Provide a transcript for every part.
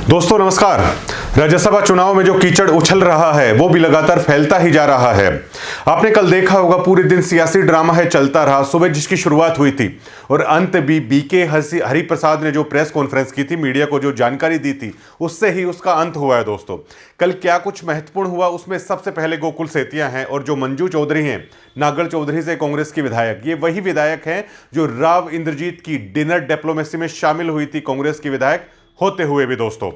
दोस्तों नमस्कार। राज्यसभा चुनाव में जो कीचड़ उछल रहा है वो भी लगातार फैलता ही जा रहा है। आपने कल देखा होगा पूरे दिन सियासी ड्रामा है चलता रहा। सुबह जिसकी शुरुआत हुई थी और अंत भी बीके हरिप्रसाद ने जो प्रेस कॉन्फ्रेंस की थी, मीडिया को जो जानकारी दी थी, उससे ही उसका अंत हुआ है। दोस्तों कल क्या कुछ महत्वपूर्ण हुआ उसमें सबसे पहले गोकुल सेतिया हैं और जो मंजू चौधरी हैं, नागल चौधरी से कांग्रेस की विधायक, ये वही विधायक हैं जो राव इंद्रजीत की डिनर डिप्लोमेसी में शामिल हुई थी कांग्रेस की विधायक होते हुए भी। दोस्तों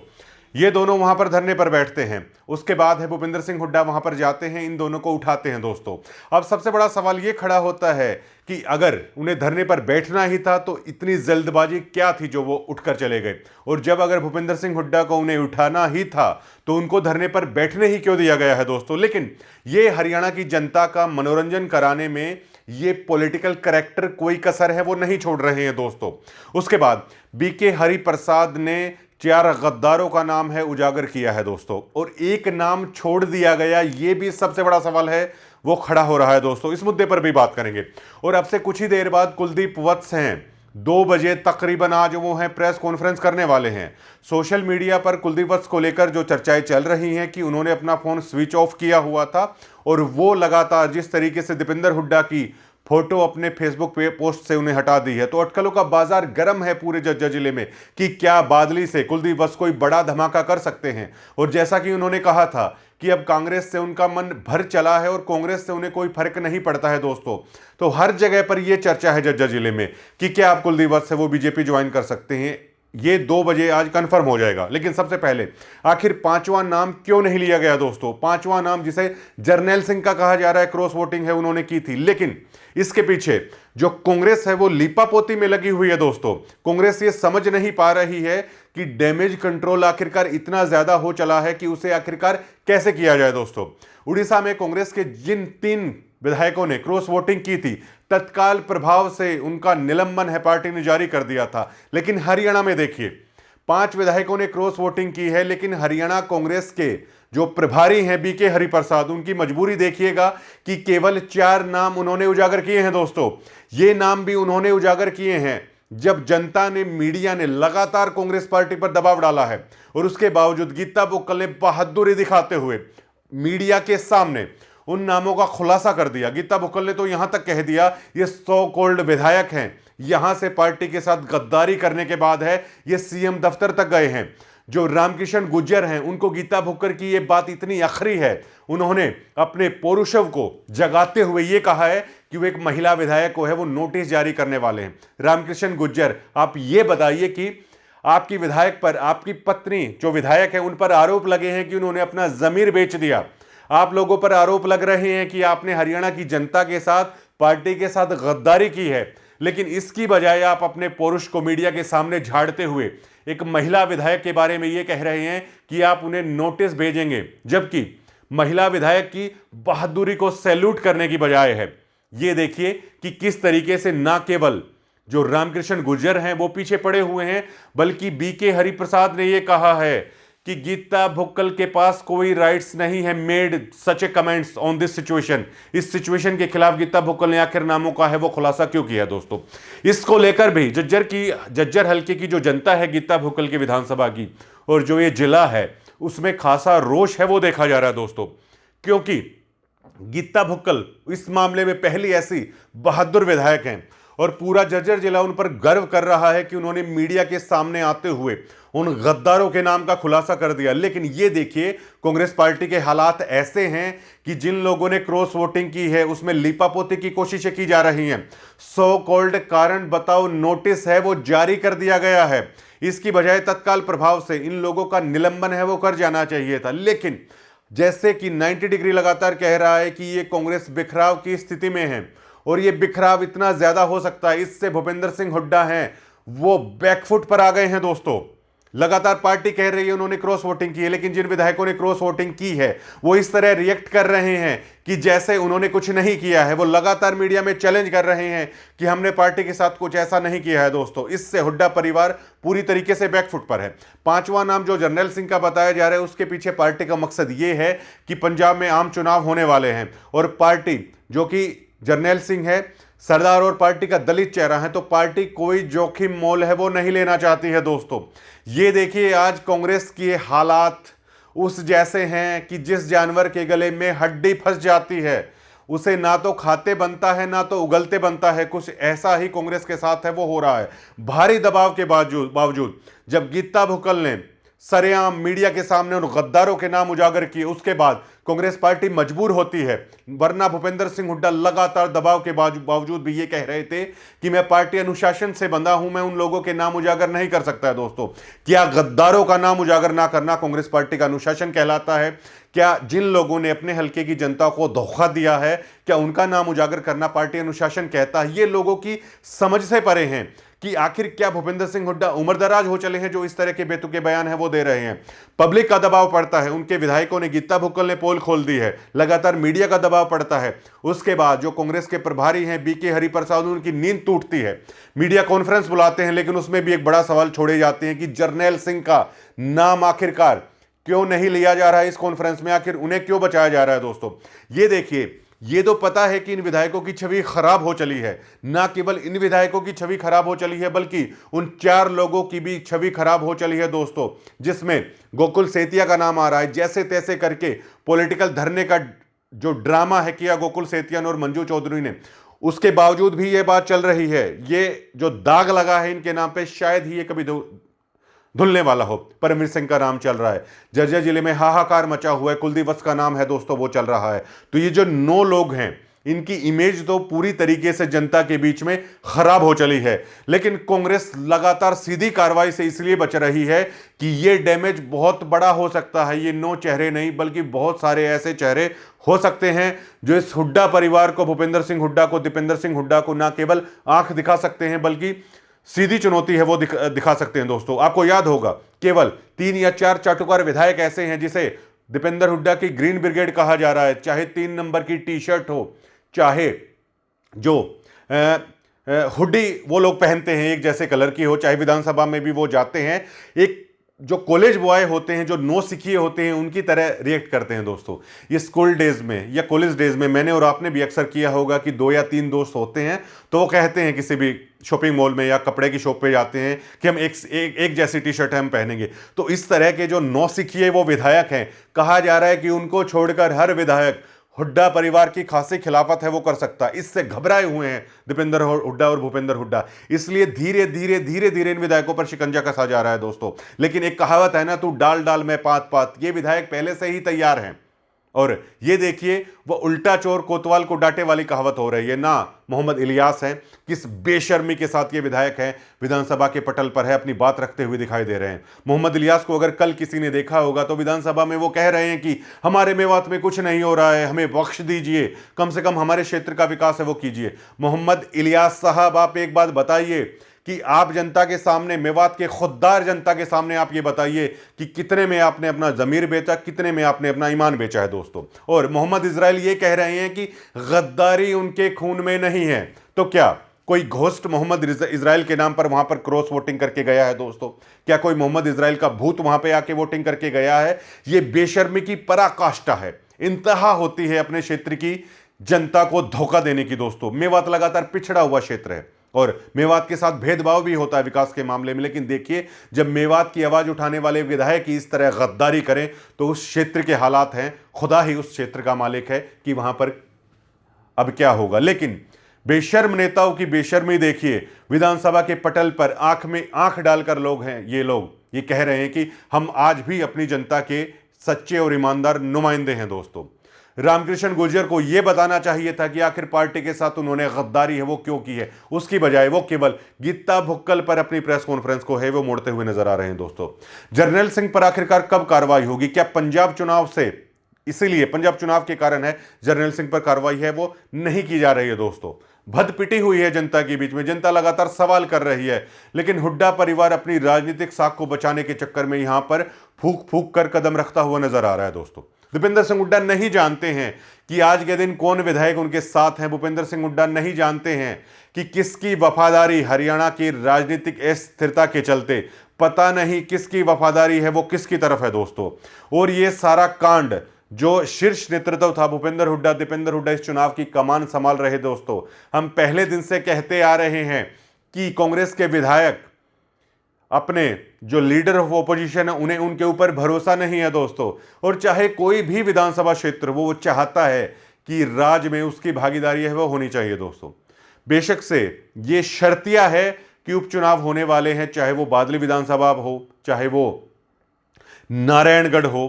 ये दोनों वहां पर धरने पर बैठते हैं, उसके बाद है भूपेंद्र सिंह हुड्डा वहां पर जाते हैं, इन दोनों को उठाते हैं। दोस्तों अब सबसे बड़ा सवाल ये खड़ा होता है कि अगर उन्हें धरने पर बैठना ही था तो इतनी जल्दबाजी क्या थी जो वो उठकर चले गए, और जब अगर भूपेंद्र सिंह हुड्डा को उन्हें उठाना ही था तो उनको धरने पर बैठने ही क्यों दिया गया है। दोस्तों लेकिन ये हरियाणा की जनता का मनोरंजन कराने में ये पॉलिटिकल करेक्टर कोई कसर है वो नहीं छोड़ रहे हैं। दोस्तों उसके बाद बीके हरिप्रसाद ने 4 गद्दारों का नाम है उजागर किया है। दोस्तों और एक नाम छोड़ दिया गया, ये भी सबसे बड़ा सवाल है वो खड़ा हो रहा है। दोस्तों इस मुद्दे पर भी बात करेंगे। और अब से कुछ ही देर बाद कुलदीप वत्स हैं, 2 बजे तकरीबन आज वो हैं प्रेस कॉन्फ्रेंस करने वाले हैं। सोशल मीडिया पर कुलदीप वत्स को लेकर जो चर्चाएं चल रही हैं कि उन्होंने अपना फोन स्विच ऑफ किया हुआ था और वो लगातार जिस तरीके से दीपेंद्र हुड्डा की फोटो अपने फेसबुक पे पोस्ट से उन्हें हटा दी है, तो अटकलों का बाजार गर्म है पूरे जज्जर जिले में कि क्या बादली से कुलदीप वत्स कोई बड़ा धमाका कर सकते हैं। और जैसा कि उन्होंने कहा था कि अब कांग्रेस से उनका मन भर चला है और कांग्रेस से उन्हें कोई फर्क नहीं पड़ता है। दोस्तों तो हर जगह पर यह चर्चा है जज्जर जिले में कि क्या आप कुलदीप वत्स से वो बीजेपी ज्वाइन कर सकते हैं। ये 2 बजे आज कंफर्म हो जाएगा। लेकिन सबसे पहले आखिर 5वां नाम क्यों नहीं लिया गया। दोस्तों 5वां नाम जिसे जर्नैल सिंह का कहा जा रहा है, क्रॉस वोटिंग है उन्होंने की थी, लेकिन इसके पीछे जो कांग्रेस है वो लीपापोती में लगी हुई है। दोस्तों कांग्रेस ये समझ नहीं पा रही है कि डैमेज कंट्रोल आखिरकार इतना ज्यादा हो चला है कि उसे आखिरकार कैसे किया जाए। दोस्तों उड़ीसा में कांग्रेस के जिन 3 विधायकों ने क्रॉस वोटिंग की थी, तत्काल प्रभाव से उनका निलंबन है पार्टी ने जारी कर दिया था। लेकिन हरियाणा में देखिए 5 विधायकों ने क्रॉस वोटिंग की है, लेकिन हरियाणा कांग्रेस के जो प्रभारी हैं बीके हरिप्रसाद, उनकी मजबूरी देखिएगा कि केवल 4 नाम उन्होंने उजागर किए हैं। दोस्तों ये नाम भी उन्होंने उजागर किए हैं जब जनता ने, मीडिया ने लगातार कांग्रेस पार्टी पर दबाव डाला है, और उसके बावजूद गीता बुक्कल ने बहादुरी दिखाते हुए मीडिया के सामने उन नामों का खुलासा कर दिया। गीता बुक्कल ने तो यहां तक कह दिया ये सो कॉल्ड विधायक हैं, यहां से पार्टी के साथ गद्दारी करने के बाद है ये सीएम दफ्तर तक गए हैं। जो रामकिशन गुर्जर हैं उनको गीता बुक्कल की ये बात इतनी अखरी है, उन्होंने अपने पौरुषव को जगाते हुए ये कहा है कि वो एक महिला विधायक को है वो नोटिस जारी करने वाले हैं। रामकिशन गुर्जर, आप ये बताइए कि आपकी विधायक पर, आपकी पत्नी जो विधायक है उन पर आरोप लगे हैं कि उन्होंने अपना जमीर बेच दिया। आप लोगों पर आरोप लग रहे हैं कि आपने हरियाणा की जनता के साथ, पार्टी के साथ गद्दारी की है, लेकिन इसकी बजाय आप अपने पौरुष को मीडिया के सामने झाड़ते हुए एक महिला विधायक के बारे में यह कह रहे हैं कि आप उन्हें नोटिस भेजेंगे, जबकि महिला विधायक की बहादुरी को सैल्यूट करने की बजाय है। यह देखिए कि किस तरीके से ना केवल जो रामकृष्ण गुर्जर हैं वो पीछे पड़े हुए हैं, बल्कि बीके हरिप्रसाद ने यह कहा है कि गीता बुक्कल के पास कोई राइट्स नहीं है made such A comments on this situation. इस सिचुएशन के खिलाफ गीता बुक्कल ने आखिर नामों का है वो खुलासा क्यों किया। दोस्तों इसको लेकर भी जज्जर हल्के की जो जनता है गीता बुक्कल की विधानसभा की, और जो ये जिला है उसमें खासा रोष है वो देखा जा रहा है। दोस्तों क्योंकि गीता बुक्कल इस मामले में पहली ऐसी बहादुर विधायक हैं और पूरा जज्जर जिला उन पर गर्व कर रहा है कि उन्होंने मीडिया के सामने आते हुए उन गद्दारों के नाम का खुलासा कर दिया। लेकिन ये देखिए कांग्रेस पार्टी के हालात ऐसे हैं कि जिन लोगों ने क्रॉस वोटिंग की है उसमें लीपापोती की कोशिशें की जा रही हैं। सो कॉल्ड कारण बताओ नोटिस है वो जारी कर दिया गया है, इसकी बजाय तत्काल प्रभाव से इन लोगों का निलंबन है वो कर जाना चाहिए था। लेकिन जैसे कि 90 डिग्री लगातार कह रहा है कि ये कांग्रेस बिखराव की स्थिति में है, और ये बिखराव इतना ज्यादा हो सकता है, इससे भूपेंद्र सिंह हुड्डा हैं वो बैकफुट पर आ गए हैं। दोस्तों लगातार पार्टी कह रही है उन्होंने क्रॉस वोटिंग की है, लेकिन जिन विधायकों ने क्रॉस वोटिंग की है वो इस तरह रिएक्ट कर रहे हैं कि जैसे उन्होंने कुछ नहीं किया है। वो लगातार मीडिया में चैलेंज कर रहे हैं कि हमने पार्टी के साथ कुछ ऐसा नहीं किया है। दोस्तों इससे हुड्डा परिवार पूरी तरीके से बैकफुट पर है। 5वां नाम जो जर्नैल सिंह का बताया जा रहा है उसके पीछे पार्टी का मकसद ये है कि पंजाब में आम चुनाव होने वाले हैं और पार्टी जो कि जर्नैल सिंह है सरदार और पार्टी का दलित चेहरा है, तो पार्टी कोई जोखिम मोल है वो नहीं लेना चाहती है दोस्तों। ये देखिए आज कांग्रेस के हालात उस जैसे हैं कि जिस जानवर के गले में हड्डी फंस जाती है उसे ना तो खाते बनता है ना तो उगलते बनता है। कुछ ऐसा ही कांग्रेस के साथ है वो हो रहा है। भारी दबाव के बावजूद जब गीता भुक्कल ने सरेआम मीडिया के सामने उन गद्दारों के नाम उजागर किए, उसके बाद कांग्रेस पार्टी मजबूर होती है। वरना भूपेंद्र सिंह हुड्डा लगातार दबाव के बावजूद भी ये कह रहे थे कि मैं पार्टी अनुशासन से बंधा हूं, मैं उन लोगों के नाम उजागर नहीं कर सकता है। दोस्तों, क्या गद्दारों का नाम उजागर ना करना कांग्रेस पार्टी का अनुशासन कहलाता है? क्या जिन लोगों ने अपने हल्के की जनता को धोखा दिया है, क्या उनका नाम उजागर करना पार्टी अनुशासन कहता है? ये लोगों की समझ से परे हैं कि आखिर क्या भूपेंद्र सिंह हुड्डा उम्रदराज हो चले हैं जो इस तरह के बेतुके बयान है वो दे रहे हैं। पब्लिक का दबाव पड़ता है, उनके विधायकों ने, गीता भुक्कल ने पोल खोल दी है, लगातार मीडिया का दबाव पड़ता है। उसके बाद जो कांग्रेस के प्रभारी हैं बीके हरिप्रसाद, उनकी नींद टूटती है। मीडिया कॉन्फ्रेंस बुलाते हैं लेकिन उसमें भी एक बड़ा सवाल छोड़े जाते हैं कि जर्नैल सिंह का नाम आखिरकार क्यों नहीं लिया जा रहा है इस कॉन्फ्रेंस में, आखिर उन्हें क्यों बचाया जा रहा है। दोस्तों, ये देखिए, ये तो पता है कि इन विधायकों की छवि खराब हो चली है। ना केवल इन विधायकों की छवि खराब हो चली है बल्कि उन 4 लोगों की भी छवि खराब हो चली है दोस्तों, जिसमें गोकुल सेतिया का नाम आ रहा है। जैसे तैसे करके पॉलिटिकल धरने का जो ड्रामा है किया गोकुल सेतिया और मंजू चौधरी ने, उसके बावजूद भी ये बात चल रही है। ये जो दाग लगा है इनके नाम पे, शायद ही ये कभी धुलने वाला हो। परमवीर सिंह का नाम चल रहा है, जर्जर जिले में हाहाकार मचा हुआ है, कुलदीप वत्स का नाम है दोस्तों, वो चल रहा है। तो ये जो 9 लोग हैं, इनकी इमेज तो पूरी तरीके से जनता के बीच में खराब हो चली है। लेकिन कांग्रेस लगातार सीधी कार्रवाई से इसलिए बच रही है कि ये डैमेज बहुत बड़ा हो सकता है। ये 9 चेहरे नहीं बल्कि बहुत सारे ऐसे चेहरे हो सकते हैं जो इस हुड्डा परिवार को, भूपेंद्र सिंह हुड्डा को, दीपेंद्र सिंह हुड्डा को न केवल आंख दिखा सकते हैं बल्कि सीधी चुनौती है वो दिखा सकते हैं। दोस्तों, आपको याद होगा केवल 3 या 4 चाटुकार विधायक ऐसे हैं जिसे दीपेंद्र हुड्डा की ग्रीन ब्रिगेड कहा जा रहा है। चाहे 3 नंबर की टी शर्ट हो, चाहे जो हुड्डी वो लोग पहनते हैं एक जैसे कलर की हो, चाहे विधानसभा में भी वो जाते हैं एक जो कॉलेज बॉय होते हैं, जो नो सिखिए होते हैं, उनकी तरह रिएक्ट करते हैं। दोस्तों, ये स्कूल डेज में या कॉलेज डेज में मैंने और आपने भी अक्सर किया होगा कि 2 या 3 दोस्त होते हैं तो वो कहते हैं किसी भी शॉपिंग मॉल में या कपड़े की शॉप पे जाते हैं कि हम एक जैसी टी शर्ट हम पहनेंगे। तो इस तरह के जो नौ सिखिए वो विधायक हैं, कहा जा रहा है कि उनको छोड़कर हर विधायक हुड्डा परिवार की खासी खिलाफत है वो कर सकता है। इससे घबराए हुए हैं दीपेंद्र हुड्डा और भूपेंद्र हुड्डा, इसलिए धीरे धीरे इन विधायकों पर शिकंजा कसा जा रहा है दोस्तों। लेकिन एक कहावत है ना, तू डाल डाल में पात पात, ये विधायक पहले से ही तैयार हैं। और ये देखिए, वो उल्टा चोर कोतवाल को डांटे वाली कहावत हो रही है ना। मोहम्मद इलियास हैं, किस बेशर्मी के साथ ये विधायक हैं, विधानसभा के पटल पर है, अपनी बात रखते हुए दिखाई दे रहे हैं। मोहम्मद इलियास को अगर कल किसी ने देखा होगा तो विधानसभा में वो कह रहे हैं कि हमारे मेवात में कुछ नहीं हो रहा है, हमें बख्श दीजिए, कम से कम हमारे क्षेत्र का विकास है वो कीजिए। मोहम्मद इलियास साहब, आप एक बात बताइए कि आप जनता के सामने, मेवात के खुददार जनता के सामने आप ये बताइए कि कितने में आपने अपना ज़मीर बेचा, कितने में आपने अपना ईमान बेचा है दोस्तों। और मोहम्मद इजराइल ये कह रहे हैं कि गद्दारी उनके खून में नहीं है। तो क्या कोई घोस्ट मोहम्मद इजराइल के नाम पर वहां पर क्रॉस वोटिंग करके गया है दोस्तों? क्या कोई मोहम्मद इजराइल का भूत वहां पर आके वोटिंग करके गया है? ये बेशर्मी की पराकाष्ठा है, इंतहा होती है अपने क्षेत्र की जनता को धोखा देने की। दोस्तों, मेवात लगातार पिछड़ा हुआ क्षेत्र है और मेवात के साथ भेदभाव भी होता है विकास के मामले में। लेकिन देखिए, जब मेवात की आवाज उठाने वाले विधायक इस तरह गद्दारी करें तो उस क्षेत्र के हालात हैं, खुदा ही उस क्षेत्र का मालिक है कि वहां पर अब क्या होगा। लेकिन बेशर्म नेताओं की बेशर्मी देखिए, विधानसभा के पटल पर आंख में आंख डालकर लोग हैं, ये लोग ये कह रहे हैं कि हम आज भी अपनी जनता के सच्चे और ईमानदार नुमाइंदे हैं। दोस्तों, रामकृष्ण गुर्जर को यह बताना चाहिए था कि आखिर पार्टी के साथ उन्होंने गद्दारी है वो क्यों की है, उसकी बजाय वो केवल गीता भुक्कल पर अपनी प्रेस कॉन्फ्रेंस को है वो मोड़ते हुए नजर आ रहे हैं। दोस्तों, जर्नैल सिंह पर आखिरकार कब कार्रवाई होगी? क्या पंजाब चुनाव से, इसीलिए पंजाब चुनाव के कारण है जर्नैल सिंह पर कार्रवाई है वो नहीं की जा रही है। दोस्तों, भद पिटी हुई है जनता के बीच में, जनता लगातार सवाल कर रही है। लेकिन हुड्डा परिवार अपनी राजनीतिक साख को बचाने के चक्कर में यहां पर फूक फूक कर कदम रखता हुआ नजर आ रहा है। दोस्तों, दीपेंद्र सिंह हुड्डा नहीं जानते हैं कि आज के दिन कौन विधायक उनके साथ हैं। भूपेंद्र सिंह हुड्डा नहीं जानते हैं कि किसकी वफादारी हरियाणा की राजनीतिक अस्थिरता के चलते, पता नहीं किसकी वफादारी है वो किसकी तरफ है। दोस्तों, और ये सारा कांड जो शीर्ष नेतृत्व था, भूपेंद्र हुड्डा, दीपेंद्र हुड्डा, इस चुनाव की कमान संभाल रहे। दोस्तों, हम पहले दिन से कहते आ रहे हैं कि कांग्रेस के विधायक अपने जो लीडर ऑफ ओपोजिशन है उन्हें उनके ऊपर भरोसा नहीं है दोस्तों। और चाहे कोई भी विधानसभा क्षेत्र वो चाहता है कि राज्य में उसकी भागीदारी है वो होनी चाहिए दोस्तों। बेशक से ये शर्तिया है कि उपचुनाव होने वाले हैं, चाहे वो बादली विधानसभा हो, चाहे वो नारायणगढ़ हो,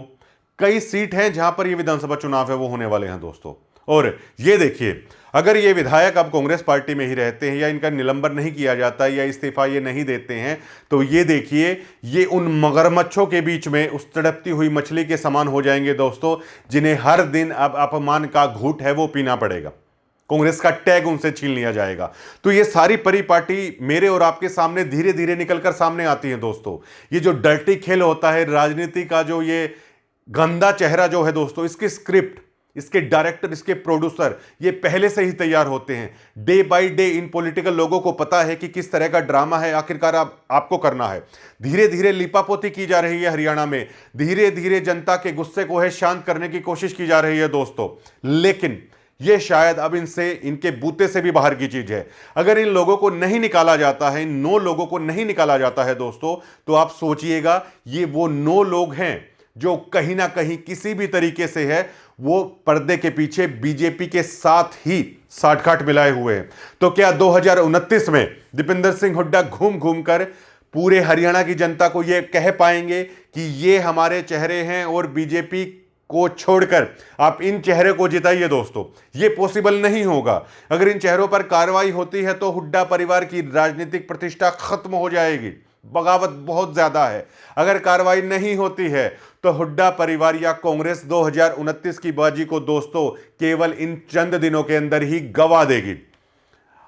कई सीट हैं जहां पर ये विधानसभा चुनाव है वो होने वाले हैं दोस्तों। और ये देखिए, अगर ये विधायक अब कांग्रेस पार्टी में ही रहते हैं या इनका निलंबन नहीं किया जाता या इस्तीफा ये नहीं देते हैं, तो ये देखिए, ये उन मगरमच्छों के बीच में उस तड़पती हुई मछली के समान हो जाएंगे दोस्तों, जिन्हें हर दिन अब अपमान का घूंट है वो पीना पड़ेगा। कांग्रेस का टैग उनसे छीन लिया जाएगा। तो ये सारी परिपाटी मेरे और आपके सामने धीरे धीरे निकलकर सामने आती है दोस्तों। ये जो डर्टी खेल होता है राजनीति का, जो ये गंदा चेहरा जो है दोस्तों, इसकी स्क्रिप्ट, इसके डायरेक्टर, इसके प्रोड्यूसर ये पहले से ही तैयार होते हैं। Day by day in political लोगों को पता है कि किस तरह का ड्रामा है आखिरकार आपको करना है। धीरे धीरे लिपापोती की जा रही है हरियाणा में, धीरे धीरे जनता के गुस्से को है शांत करने की कोशिश की जा रही है दोस्तों। लेकिन ये शायद अब इनसे, इनके बूते से भी बाहर की चीज है। अगर इन लोगों को नहीं निकाला जाता है, इन 9 लोगों को नहीं निकाला जाता है दोस्तों, तो आप सोचिएगा ये वो 9 लोग हैं जो कहीं ना कहीं किसी भी तरीके से है वो पर्दे के पीछे बीजेपी के साथ ही साठगांठ मिलाए हुए हैं। तो क्या 2029 में दीपेंद्र सिंह हुड्डा घूम घूम कर पूरे हरियाणा की जनता को यह कह पाएंगे कि ये हमारे चेहरे हैं और बीजेपी को छोड़कर आप इन चेहरे को जिताइए? दोस्तों, ये पॉसिबल नहीं होगा। अगर इन चेहरों पर कार्रवाई होती है तो हुड्डा परिवार की राजनीतिक प्रतिष्ठा खत्म हो जाएगी। बगावत बहुत ज्यादा है। अगर कार्रवाई नहीं होती है तो हुड्डा परिवार या कांग्रेस 2029 की बाजी को दोस्तों केवल इन चंद दिनों के अंदर ही गवा देगी।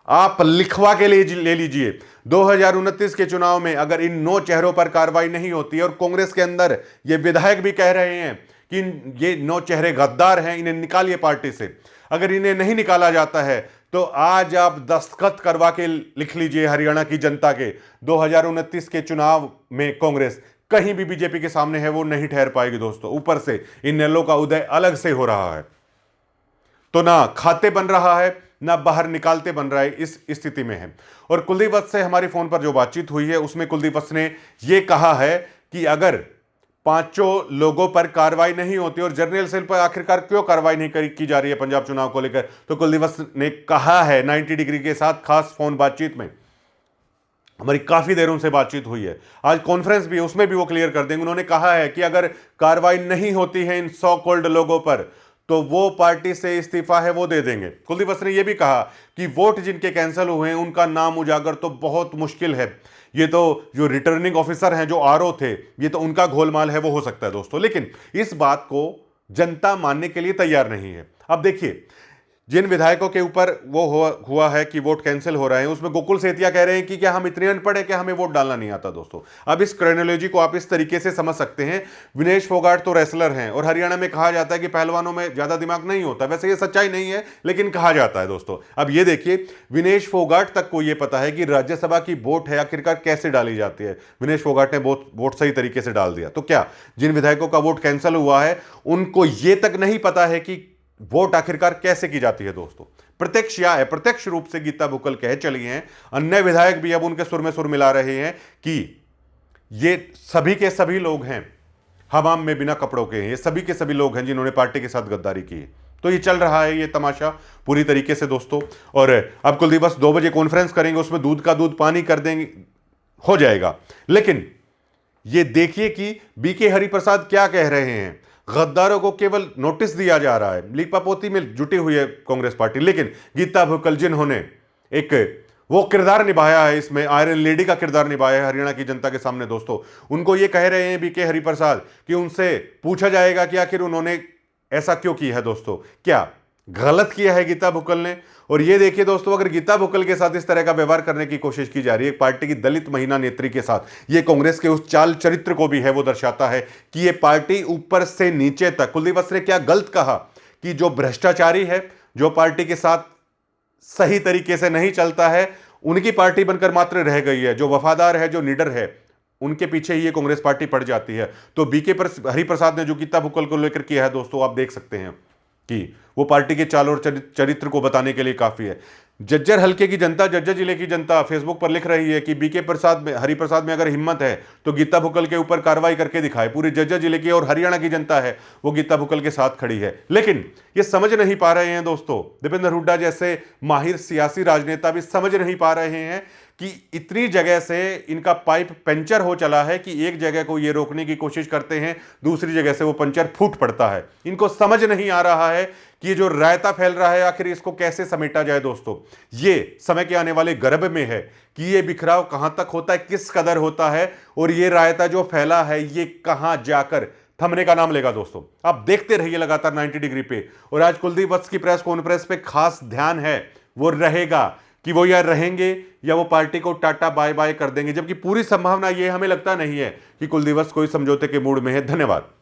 आप लिखवा के ले लीजिए, 2029 के चुनाव में अगर इन 9 चेहरों पर कार्रवाई नहीं होती, और कांग्रेस के अंदर ये विधायक भी कह रहे हैं कि ये 9 चेहरे गद्दार हैं, इन्हें निकालिए पार्टी से, अगर इन्हें नहीं निकाला जाता है तो आज आप दस्तखत करवा के लिख लीजिए हरियाणा की जनता के, 2029 के चुनाव में कांग्रेस कहीं भी बीजेपी के सामने है वो नहीं ठहर पाएगी दोस्तों। ऊपर से इन नलों का उदय अलग से हो रहा है, तो ना खाते बन रहा है ना बाहर निकालते बन रहा है, इस स्थिति में है। और कुलदीप वत्स से हमारी फोन पर जो बातचीत हुई है उसमें कुलदीप वत्स ने यह कहा है कि अगर 5 लोगों पर कार्रवाई नहीं होती, और जर्नल सेल पर आखिरकार क्यों कार्रवाई नहीं की जा रही है पंजाब चुनाव को लेकर, तो कुलदीप वत्स ने कहा है 90 डिग्री के साथ खास फोन बातचीत में, हमारी काफी देर उनसे बातचीत हुई है, आज कॉन्फ्रेंस भी, उसमें भी वो क्लियर कर देंगे। उन्होंने कहा है कि अगर कार्रवाई नहीं होती है इन 100 कोल्ड लोगों पर तो वो पार्टी से इस्तीफा है वो दे देंगे। कुलदीप वत्स ने यह भी कहा कि वोट जिनके कैंसिल हुए हैं उनका नाम उजागर तो बहुत मुश्किल है, ये तो जो रिटर्निंग ऑफिसर हैं, जो आरओ थे, ये तो उनका गोलमाल है, वो हो सकता है दोस्तों। लेकिन इस बात को जनता मानने के लिए तैयार नहीं है। अब देखिए, जिन विधायकों के ऊपर वो हुआ है कि वोट कैंसिल हो रहे हैं, उसमें गोकुल सेतिया कह रहे हैं कि क्या हम इतने अनपढ़ हैं कि हमें वोट डालना नहीं आता दोस्तों। अब इस क्रोनोलॉजी को आप इस तरीके से समझ सकते हैं। विनेश फोगाट तो रेसलर हैं और हरियाणा में कहा जाता है कि पहलवानों में ज्यादा दिमाग नहीं होता, वैसे ये सच्चाई नहीं है लेकिन कहा जाता है दोस्तों। अब ये देखिए, विनेश फोगाट तक को ये पता है कि राज्यसभा की वोट है आखिरकार कैसे डाली जाती है। विनेश फोगाट ने वोट सही तरीके से डाल दिया। तो क्या जिन विधायकों का वोट कैंसिल हुआ है उनको ये तक नहीं पता है कि वोट आखिरकार कैसे की जाती है दोस्तों? प्रत्यक्ष या अप्रत्यक्ष रूप से गीता बुक्कल कह चली हैं, अन्य विधायक भी अब उनके सुर में सुर मिला रहे हैं कि ये सभी के सभी लोग हैं हमाम में बिना कपड़ों के हैं, ये सभी के सभी लोग हैं जिन्होंने पार्टी के साथ गद्दारी की है। तो ये चल रहा है ये तमाशा पूरी तरीके से दोस्तों। और अब कुलदीप वत्स 2 बजे कॉन्फ्रेंस करेंगे, उसमें दूध का दूध पानी कर देंगे, हो जाएगा। लेकिन ये देखिए कि बीके हरिप्रसाद क्या कह रहे हैं। गद्दारों को केवल नोटिस दिया जा रहा है, लीपापोती में जुटी हुई है कांग्रेस पार्टी, लेकिन गीता बुक्कल जिन्होंने एक वो किरदार निभाया है, इसमें आयरन लेडी का किरदार निभाया है हरियाणा की जनता के सामने दोस्तों, उनको ये कह रहे हैं बीके हरिप्रसाद कि उनसे पूछा जाएगा कि आखिर उन्होंने ऐसा क्यों किया है दोस्तों, क्या गलत किया है गीता बुक्कल ने। और ये देखिए दोस्तों, अगर गीता बुक्कल के साथ इस तरह का व्यवहार करने की कोशिश की जा रही है पार्टी की दलित महिला नेत्री के साथ, ये कांग्रेस के उस चाल चरित्र को भी है वो दर्शाता है कि ये पार्टी ऊपर से नीचे तक, कुलदीप वत्स ने क्या गलत कहा कि जो भ्रष्टाचारी है, जो पार्टी के साथ सही तरीके से नहीं चलता है, उनकी पार्टी बनकर मात्र रह गई है, जो वफादार है, जो निडर है, उनके पीछे ही ये कांग्रेस पार्टी पड़ जाती है। तो बीके पर हरिप्रसाद ने जो गीता भुक्कल को लेकर किया है दोस्तों, आप देख सकते हैं कि वो पार्टी के चाल और चरित्र को बताने के लिए काफी है। जज्जर हल्के की जनता, जज्जर जिले की जनता फेसबुक पर लिख रही है कि बीके प्रसाद में, हरिप्रसाद में अगर हिम्मत है तो गीता भुक्कल के ऊपर कार्रवाई करके दिखाए। पूरी जज्जर जिले की और हरियाणा की जनता है वो गीता भुक्कल के साथ खड़ी है। लेकिन ये समझ नहीं पा रहे हैं दोस्तों, दीपेंद्र हुड्डा जैसे माहिर सियासी राजनेता भी समझ नहीं पा रहे हैं कि इतनी जगह से इनका पाइप पंचर हो चला है कि एक जगह को ये रोकने की कोशिश करते हैं, दूसरी जगह से वो पंचर फूट पड़ता है। इनको समझ नहीं आ रहा है कि ये जो रायता फैल रहा है आखिर इसको कैसे समेटा जाए। दोस्तों, ये समय के आने वाले गर्भ में है कि ये बिखराव कहां तक होता है, किस कदर होता है, और ये रायता जो फैला है ये कहां जाकर थमने का नाम लेगा। दोस्तों, आप देखते रहिए लगातार 90 डिग्री पे। और आज कुलदीप वत्स की प्रेस कॉन्फ्रेंस पे खास ध्यान है, वो रहेगा कि वो या रहेंगे या वो पार्टी को टाटा बाय बाय कर देंगे, जबकि पूरी संभावना ये हमें लगता नहीं है कि कुलदीप वत्स कोई समझौते के मूड में है। धन्यवाद।